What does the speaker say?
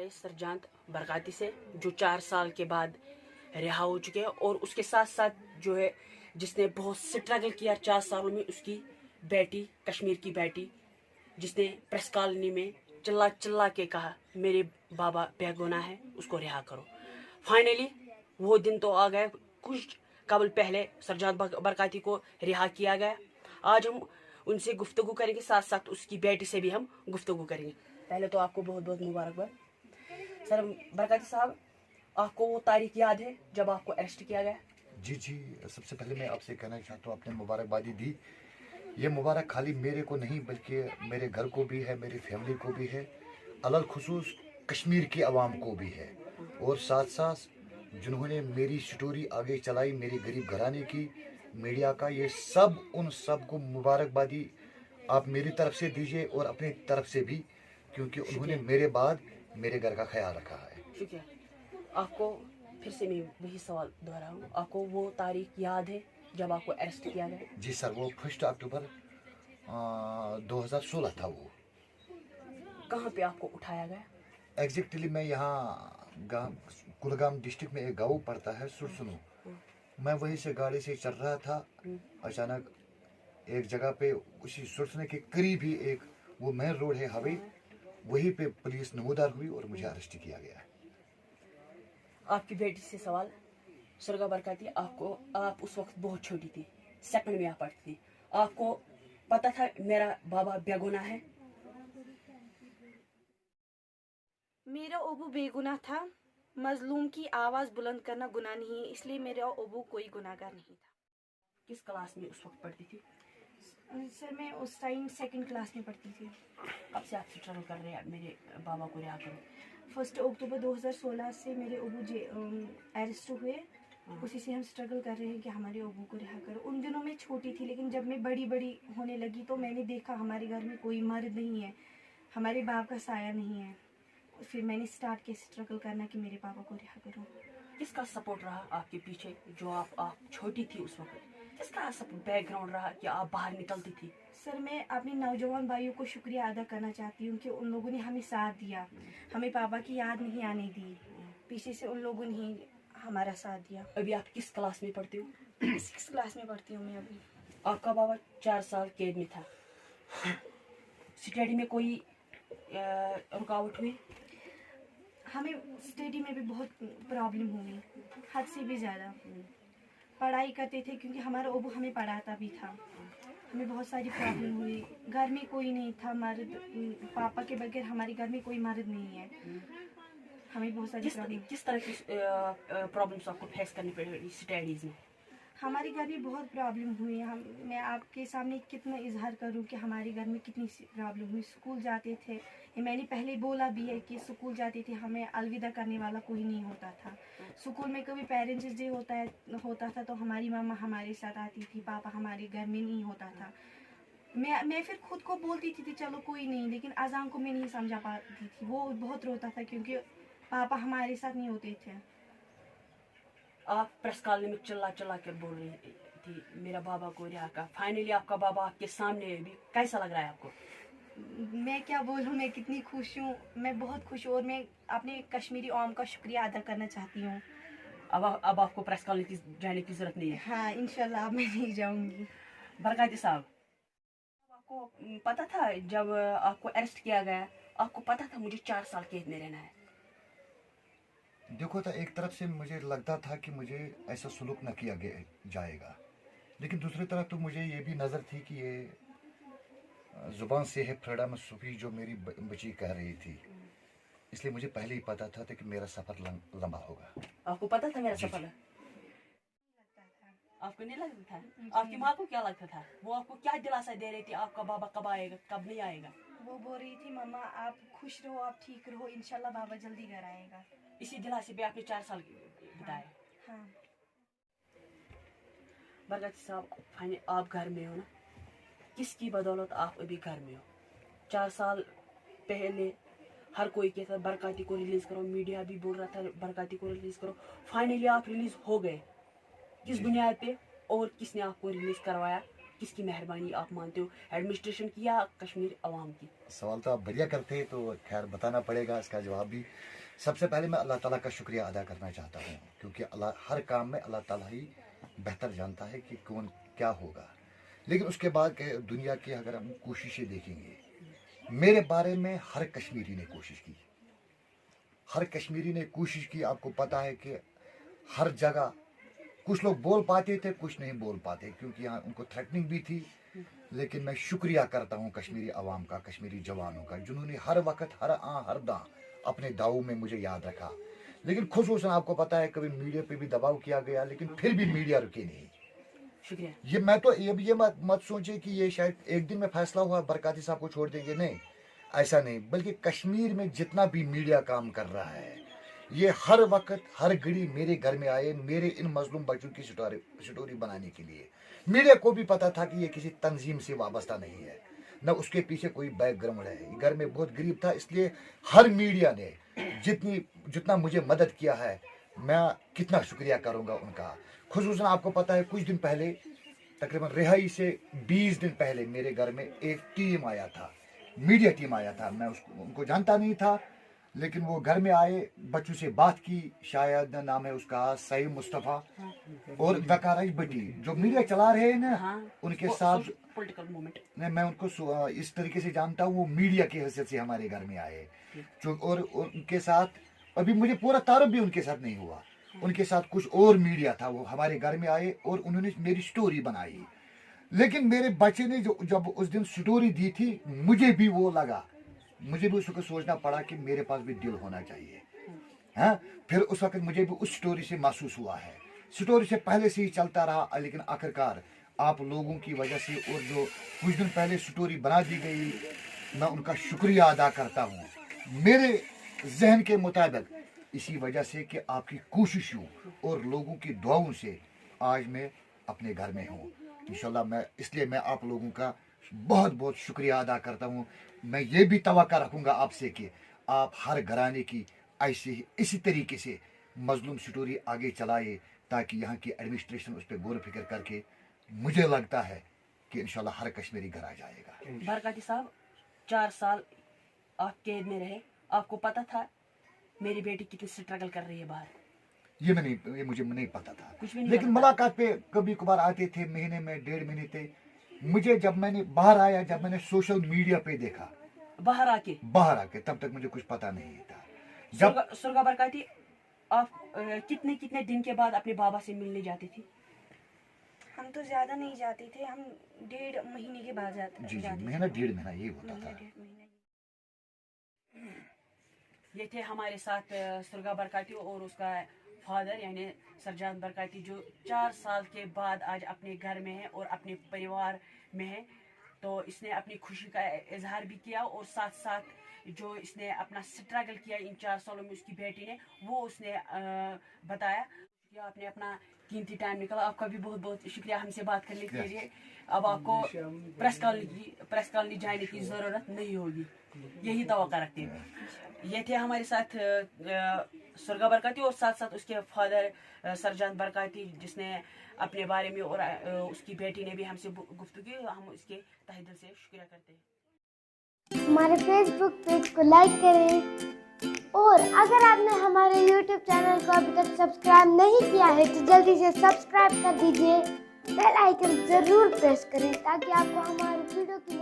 रहे सरजांत बरकाती से, जो 4 साल के बाद रिहा हो चुके हैं, और उसके साथ साथ जो है जिसने बहुत स्ट्रगल किया 4 सालों में, उसकी बेटी, कश्मीर की बेटी, जिसने प्रेस कॉलोनी में चिल्ला चिल्ला के कहा मेरे बाबा बेगुनाह है, उसको रिहा करो। फाइनली वो दिन तो आ गए, कुछ कबल पहले सरजांत बरकाती को रिहा किया गया। आज हम उनसे गुफ्तगू करेंगे, साथ साथ उसकी बेटी से भी हम गुफ्तगू करेंगे। पहले तो आपको बहुत बहुत मुबारकबाद सर। बरकाती साहब, आपको वो तारीख याद है जब आपको अरेस्ट किया गया? जी जी, सबसे पहले मैं आपसे कहना चाहता हूँ, आपने मुबारकबादी दी। ये मुबारक खाली मेरे को नहीं बल्कि मेरे घर को भी है, मेरी फैमिली को भी है, अलल खुसूस कश्मीर की आवाम को भी है, और साथ साथ जिन्होंने मेरी स्टोरी आगे चलाई, मेरी गरीब घराने की, मीडिया का, ये सब उन सब को मुबारकबादी आप मेरी तरफ से दीजिए और अपनी तरफ से भी, क्योंकि उन्होंने मेरे बाद मेरे घर का ख्याल रखा है। शुक्रिया। आपको फिर से मैं वही सवाल दोहराऊं, आपको वो तारीख याद है जब आपको अरेस्ट किया गया? जी सर, वो 1 अक्टूबर 2016 था। वो कहाँ पे आपको उठाया गया? एग्जैक्टली मैं यहाँ कुलगाम डिस्ट्रिक्ट में एक गाँव पड़ता है सुरसुनु, मैं वहीं से गाड़ी से चल रहा था। अचानक एक जगह पे उसी सुरसुनु के करीब ही एक वो मेन रोड है हाईवे, वहीं पे पुलिस नमूदार हुई और मुझे अरेस्ट किया गया। आपकी बेटी से सवाल, सुरगा बरकाती, आप उस वक्त बहुत छोटी थी, सेकंड में आप पढ़ती थी, आपको पता था मेरा बाबा बेगुनाह है? मेरा अबू बेगुनाह था। मजलूम की आवाज़ बुलंद करना गुनाह नहीं है, इसलिए मेरा अबू कोई गुनाहगार नहीं था। किस क्लास में उस वक्त पढ़ती थी? सर मैं उस टाइम 2nd क्लास में पढ़ती थी। कब से आप स्ट्रगल कर रहे हैं मेरे बाबा को रिहा करो? 1 अक्टूबर 2016 से मेरे अबू अरेस्ट हुए, उसी से हम स्ट्रगल कर रहे हैं कि हमारे अबू को रिहा करो। उन दिनों में छोटी थी, लेकिन जब मैं बड़ी होने लगी तो मैंने देखा हमारे घर में कोई मर्द नहीं है, हमारे बाप का साया नहीं है। फिर मैंने स्टार्ट किया स्ट्रगल करना कि मेरे पापा को रिहा करो। किसका सपोर्ट रहा आपके पीछे जो आप छोटी थी उस वक्त? किसका बैकग्राउंड रहा कि आप बाहर निकलती थी? सर मैं अपने नौजवान भाइयों को शुक्रिया अदा करना चाहती हूँ कि उन लोगों ने हमें साथ दिया, हमें पापा की याद नहीं आने दी, पीछे से उन लोगों ने ही हमारा साथ दिया। अभी आप किस क्लास में पढ़ती हो? 6th क्लास में पढ़ती हूँ मैं अभी। आपका बाबा 4 साल कैद में था, स्टडी में कोई रुकावट हुई? हमें स्टडी में भी बहुत प्रॉब्लम हुई, हद से भी ज़्यादा। पढ़ाई करते थे क्योंकि हमारा अबू हमें पढ़ाता भी था, हमें बहुत सारी प्रॉब्लम हुई। घर में कोई नहीं था मर्द, पापा के बगैर हमारे घर में कोई मर्द नहीं है, हमें बहुत सारी प्रॉब्लम। किस तरह की प्रॉब्लम्स आपको फेस करनी पड़ी स्टडीज में? हमारे घर में बहुत प्रॉब्लम हुई। मैं आपके सामने कितना इजहार करूं कि हमारे घर में कितनी प्रॉब्लम हुई। स्कूल जाते थे, ये मैंने पहले बोला भी है कि स्कूल जाते थे, हमें अलविदा करने वाला कोई नहीं होता था। स्कूल में कभी पेरेंट्स डे होता था तो हमारी मामा हमारे साथ आती थी, पापा हमारे घर में नहीं होता था। मैं फिर खुद को बोलती थी चलो कोई नहीं, लेकिन अजान को मैं नहीं समझा पाती थी। वो बहुत रोता था क्योंकि पापा हमारे साथ नहीं होते थे। आप प्रेस कॉलोनी में चिल्ला चिल्ला कर बोल रही थी मेरा बाबा को रिहा कर। फाइनली आपका बाबा आपके सामने है, भी कैसा लग रहा है आपको? मैं क्या बोलूँ, मैं कितनी खुश हूँ, मैं बहुत खुश हूँ, और मैं अपने कश्मीरी आवाम का शुक्रिया अदा करना चाहती हूँ। अब आपको प्रेस कॉलोनी जाने की जरूरत नहीं है? हाँ इंशाल्लाह अब मैं नहीं जाऊँगी। बरकाती साहब, आपको पता था जब आपको अरेस्ट किया गया, आपको पता था मुझे 4 साल कैद में रहना है? देखो, तो एक तरफ से मुझे लगता था कि मुझे ऐसा सुलूक न किया जाएगा, लेकिन दूसरी तरफ तो मुझे ये भी नज़र थी कि ये ज़ुबान से है फ्रीडम सूफी जो मेरी बच्ची कह रही थी, इसलिए मुझे पहले ही पता था कि मेरा सफ़र लंबा होगा। आपको पता था मेरा सफ़र? आपको नहीं लगता था? आपकी माँ को क्या लगता था? वो आपको क्या दिलासा दे रही थी आपका बाबा कब आएगा, कब नहीं आएगा? वो बोल रही थी मम्मा आप खुश रहो, आप ठीक रहो, इंशाल्लाह बाबा जल्दी घर आएगा। इसी दिलासे पे आपने 4 साल बिताए। हाँ। बरकाती साहब, आप घर में हो ना, किसकी बदौलत आप अभी घर में हो? 4 साल पहले हर कोई कहता था बरकाती को रिलीज करो, मीडिया भी बोल रहा था बरकाती को रिलीज करो। फाइनली आप रिलीज हो गए, किस बुनियाद पे और किसने आपको रिलीज करवाया? کس کی مہربانی آپ مانتے ہو, ایڈمنسٹریشن کی یا کشمیر عوام کی؟ سوال تو آپ بڑھیا کرتے ہیں, تو خیر بتانا پڑے گا اس کا جواب بھی. سب سے پہلے میں اللہ تعالیٰ کا شکریہ ادا کرنا چاہتا ہوں, کیونکہ اللہ ہر کام میں اللہ تعالیٰ ہی بہتر جانتا ہے کہ کون کیا ہوگا. لیکن اس کے بعد کہ دنیا کی اگر ہم کوششیں دیکھیں گے, میرے بارے میں ہر کشمیری نے کوشش کی, ہر کشمیری نے کوشش کی. آپ کو پتہ ہے کہ ہر جگہ کچھ لوگ بول پاتے تھے, کچھ نہیں بول پاتے, کیونکہ یہاں ان کو تھریٹننگ بھی تھی. لیکن میں شکریہ کرتا ہوں کشمیری عوام کا, کشمیری جوانوں کا, جنہوں نے ہر وقت ہر آن ہر داں اپنے داؤں میں مجھے یاد رکھا. لیکن خصوصاً آپ کو پتہ ہے کبھی میڈیا پہ بھی دباؤ کیا گیا, لیکن پھر بھی میڈیا رکے نہیں. شکریہ. یہ میں تو یہ مت سوچے کہ یہ شاید ایک دن میں فیصلہ ہوا برکاتی صاحب کو چھوڑ دیں گے, نہیں ایسا نہیں. بلکہ کشمیر میں جتنا بھی میڈیا کام کر رہا ہے, یہ ہر وقت ہر گھڑی میرے گھر میں آئے میرے ان مظلوم بچوں کی سٹوری بنانے کے لیے. میڈیا کو بھی پتا تھا کہ یہ کسی تنظیم سے وابستہ نہیں ہے, نہ اس کے پیچھے کوئی بیک گراؤنڈ ہے. گھر میں بہت غریب تھا, اس لیے ہر میڈیا نے جتنا مجھے مدد کیا ہے, میں کتنا شکریہ کروں گا ان کا. خصوصاً آپ کو پتہ ہے کچھ دن پہلے, تقریباً رہائی سے 20 دن پہلے میرے گھر میں ایک ٹیم آیا تھا, میڈیا ٹیم آیا تھا. میں ان کو جانتا نہیں تھا, لیکن وہ گھر میں آئے, بچوں سے بات کی, شاید نام ہے اس کا سعیم مصطفیٰ اور وقارج بٹی, جو میڈیا چلا رہے ہیں نا, ان کے ساتھ پولیٹیکل موومنٹ. میں ان کو اس طریقے سے جانتا ہوں, وہ میڈیا کی حیثیت سے ہمارے گھر میں آئے. اور ان کے ساتھ ابھی مجھے پورا تعارف بھی ان کے ساتھ نہیں ہوا. ان کے ساتھ کچھ اور میڈیا تھا, وہ ہمارے گھر میں آئے اور انہوں نے میری سٹوری بنائی. لیکن میرے بچے نے جب اس دن سٹوری دی تھی, مجھے بھی وہ لگا, مجھے بھی اس وقت سوچنا پڑا کہ میرے پاس بھی دل ہونا چاہیے. ہاں, پھر اس وقت مجھے بھی اس سٹوری سے محسوس ہوا ہے. سٹوری سے پہلے سے ہی چلتا رہا, لیکن آخرکار آپ لوگوں کی وجہ سے اور جو کچھ دن پہلے سٹوری بنا دی گئی, میں ان کا شکریہ ادا کرتا ہوں. میرے ذہن کے مطابق اسی وجہ سے کہ آپ کی کوششوں اور لوگوں کی دعاؤں سے آج میں اپنے گھر میں ہوں. انشاءاللہ اس لیے میں آپ لوگوں کا بہت بہت شکریہ ادا کرتا ہوں. میں یہ بھی توقع رکھوں گا آپ سے کہ آپ ہر گھرانے کی اسی طریقے سے مظلوم سٹوری آگے چلائے, تاکہ یہاں کی ایڈمنسٹریشن اس پہ غور و فکر کر کے, مجھے لگتا ہے کہ انشاءاللہ ہر کشمیری گھر آ جائے گا. برکاتی صاحب 4 سال آپ قید میں رہے, آپ کو پتا تھا میری بیٹی کتنی سٹرگل کر رہی ہے باہر؟ یہ مجھے نہیں پتا تھا, نہیں لیکن ملاقات پہ کبھی کبھار آتے تھے, مہینے میں 1.5 مہینے تھے. مجھے جب میں نے باہر آیا, جب میں نے سوشل میڈیا پہ دیکھا باہر آ کے, تب تک مجھے کچھ پتا نہیں تھا. سرگا برکاتی, آپ کتنے دن کے بعد اپنے بابا سے ملنے جاتی تھی؟ ہم تو زیادہ نہیں جاتے تھے, ہم 1.5 مہینے کے بعد جاتے. جی, مہینہ 1.5 مہینہ یہ ہوتا تھا. یہ تھے ہمارے ساتھ سرگا برکاتی اور اس کا فادر یعنی سرجان برکاتی, جو 4 سال کے بعد آج اپنے گھر میں ہے اور اپنے پریوار میں ہے. تو اس نے اپنی خوشی کا اظہار بھی کیا, اور ساتھ ساتھ جو اس نے اپنا سٹرگل کیا ان 4 سالوں میں اس کی بیٹی نے, وہ اس نے بتایا. آپ نے اپنا قیمتی ٹائم نکالا, آپ کا بھی بہت بہت شکریہ ہم سے بات کرنے کے لیے. اب آپ کو پریس کالونی جانے کی ضرورت نہیں ہوگی, یہی توقع رکھتے ہیں. یہ تھے ہمارے ساتھ سرگا برکاتی اور ساتھ ساتھ اس کے فادر سرجان برکاتی, جس نے اپنے بارے میں اور اس کی بیٹی نے بھی ہم سے گفتگو کی. ہم اس کے تہ دل سے شکریہ کرتے ہیں. ہمارے فیس بک پیج کو لائک کریں, اور اگر آپ نے ہمارے یوٹیوب چینل کو ابھی تک سبسکرائب نہیں کیا ہے تو جلدی سے سبسکرائب کر دیجیے. بیل آئیکن ضرور پریس کریں تاکہ آپ کو ہماری ویڈیو کی